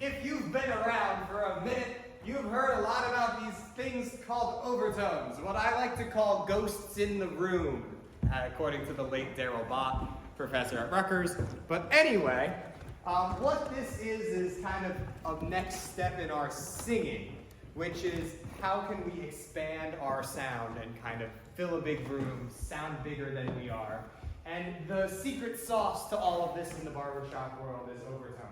If you've been around for a minute, you've heard a lot about these things called overtones, what I like to call ghosts in the room, according to the late Darrell Bott, professor at Rutgers. But anyway, what this is kind of a next step in our singing, which is how can we expand our sound and kind of fill a big room, sound bigger than we are. And the secret sauce to all of this in the barbershop world is overtones.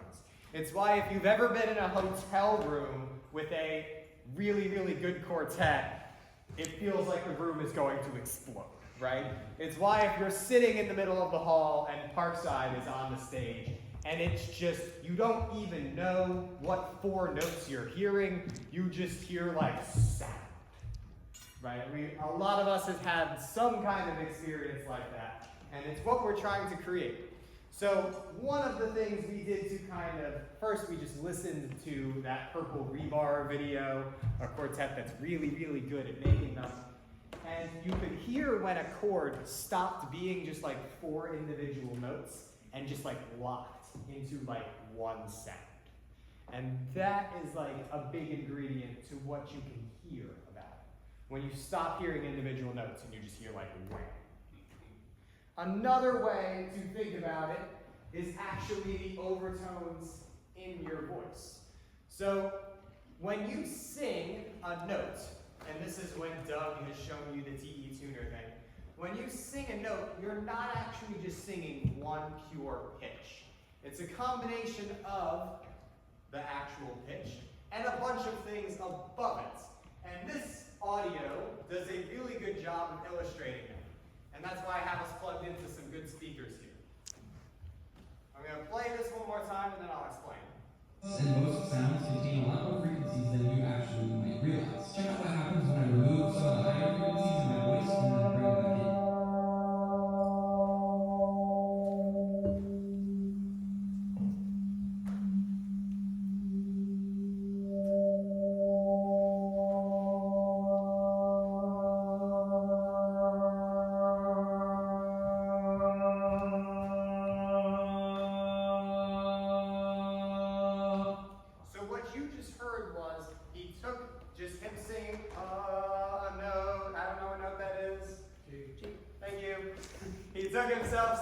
It's why if you've ever been in a hotel room with a really, really good quartet, it feels like the room is going to explode, right? It's why if you're sitting in the middle of the hall and Parkside is on the stage, and it's just, you don't even know what 4 notes you're hearing, you just hear like sound, right? A lot of us have had some kind of experience like that, and it's what we're trying to create. So one of the things we did to kind of, first we just listened to that Purple Rebar video, a quartet that's really, really good at making them. And you could hear when a chord stopped being just like 4 individual notes and just like locked into like one sound. And that is like a big ingredient to what you can hear about it. When you stop hearing individual notes and you just hear like wham. Another way to think about it is actually the overtones in your voice. So when you sing a note, and this is when Doug has shown you the TE tuner thing, when you sing a note, you're not actually just singing one pure pitch. It's a combination of the actual pitch and a bunch of things above it. And this audio does a really good job of illustrating it. And that's why I have us plugged into some good speakers here. I'm going to play this one more time and then I'll explain. And most sounds contain a lot more frequencies than you actually might realize. Check out what happens when I remove some of the higher frequencies in my voice and then bring it back in.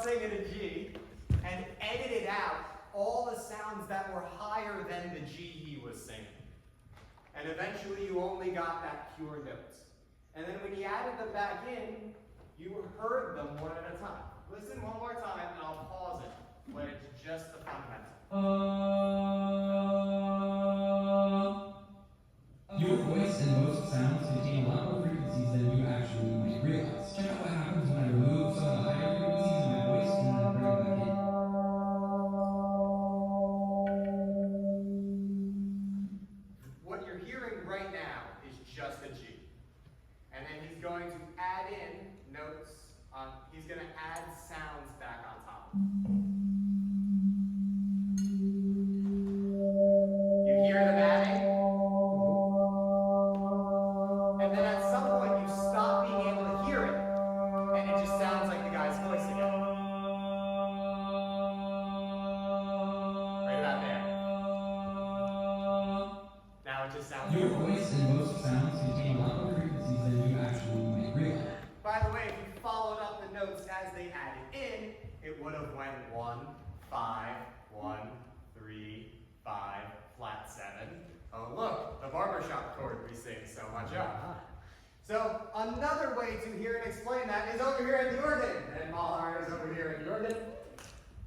Singing a G and edited out all the sounds that were higher than the G he was singing. And eventually you only got that pure note. And then when he added them back in, you heard them one at a time. Listen one more time and I'll pause it when it's just the fundamental. Your voice and most sounds contain a lot more frequencies than you actually might realize. Check out what happens when I remove some of the higher frequencies in my voice and then bring it back in. What you're hearing right now is just a G. And then he's going to add in notes, he's going to add sounds back on top. You hear them adding? And then at some point you stop being able to hear it, and it just sounds like the guy's voice again. Right about there. Now it just sounds Your voice and most sounds contain a lot more frequencies than you actually might realize. By the way, if you followed up the notes as they added in, it would have went 1, 5, 1, 3, 5, flat 7. Oh look, the barbershop chord we sing so much of. So another way to hear and explain that is over here in the organ. And Mahar is over here in the organ.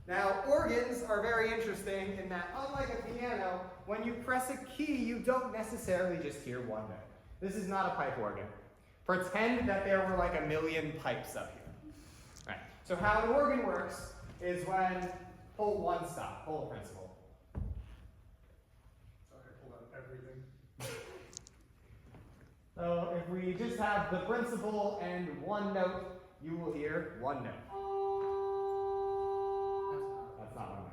Now organs are very interesting in that, unlike a piano, when you press a key, you don't necessarily just hear one note. This is not a pipe organ. Pretend that there were like a million pipes up here. Right. So how an organ works is when, pull one stop, pull a principal. Sorry, I pulled out everything. So if we just have the principal and one note, you will hear one note. That's not one note.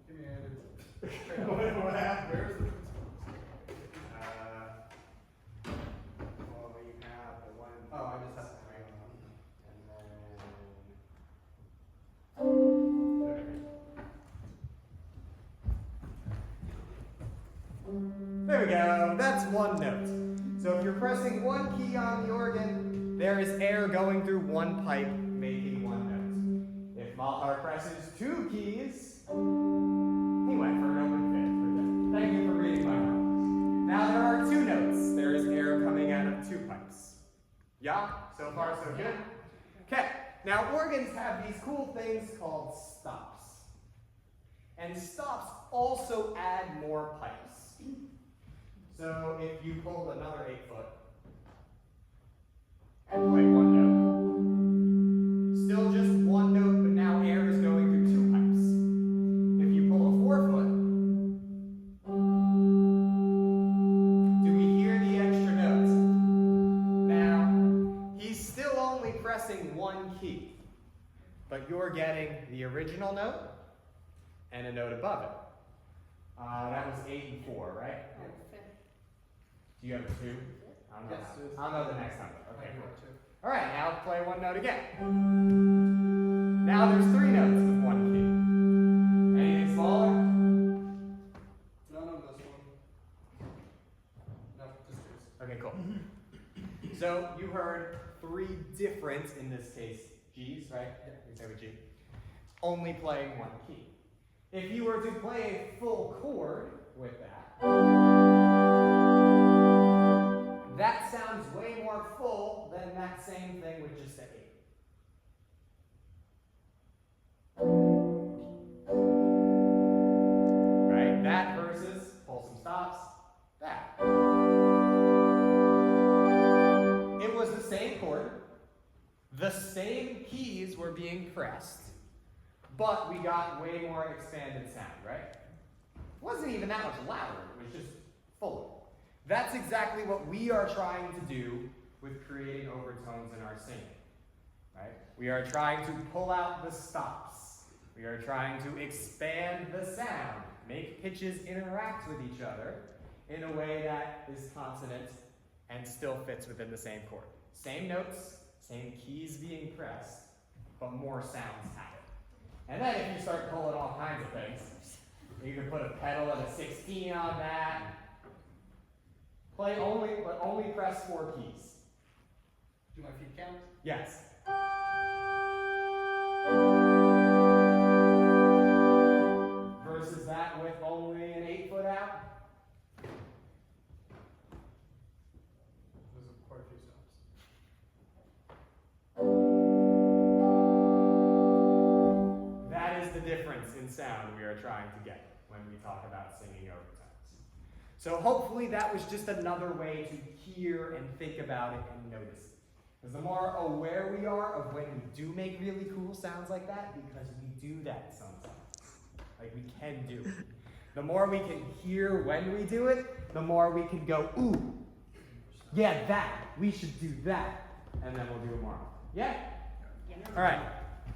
Give me a hand. What happened? Where's the principal? Well, you have the one. Oh, I just have to write on. And then. There we go, that's one note. So if you're pressing one key on the organ, there is air going through one pipe, making one note. If Malhar presses two keys, he went for an open fifth. Thank you for reading my notes. Now there are two notes. There is air coming out of two pipes. Yeah? So far so good? Okay. Now organs have these cool things called stops. And stops also add more pipes. So if you pulled another 8-foot and play one note, still just one note, but now air is going through two pipes. If you pull a 4-foot, do we hear the extra notes? Now, he's still only pressing one key, but you're getting the original note and a note above it. That was 8 and 4, right? Do you have a 2? I don't know. Yes. I'll know the next number. Okay, cool. Two. All right, now play one note again. Now there's 3 notes with one key. Anything smaller? None on this one. No, just yours. Okay, cool. So you heard 3 different, in this case, G's, right? Yeah. You say with G. Only playing one key. If you were to play a full chord with that, that sounds way more full than that same thing with just an 8. Right? That versus, pull some stops, that. It was the same chord, the same keys were being pressed, but we got way more expanded sound, right? It wasn't even that much louder, it was just fuller. That's exactly what we are trying to do with creating overtones in our singing, right? We are trying to pull out the stops. We are trying to expand the sound, make pitches interact with each other in a way that is consonant and still fits within the same chord. Same notes, same keys being pressed, but more sounds happen. And then if you start pulling all kinds of things, you can put a pedal and a 16 on that. Play only, but only press 4 keys. Do my feet count? Yes. Versus that with only an 8-foot out. Those are quite a few stops. That is the difference in sound we are trying to get when we talk about singing overtones. So hopefully that was just another way to hear and think about it and notice it. Because the more aware we are of when we do make really cool sounds like that, because we do that sometimes, like we can do it. The more we can hear when we do it, the more we can go, ooh, yeah, that, we should do that. And then we'll do it more. Yeah? Yeah. All right.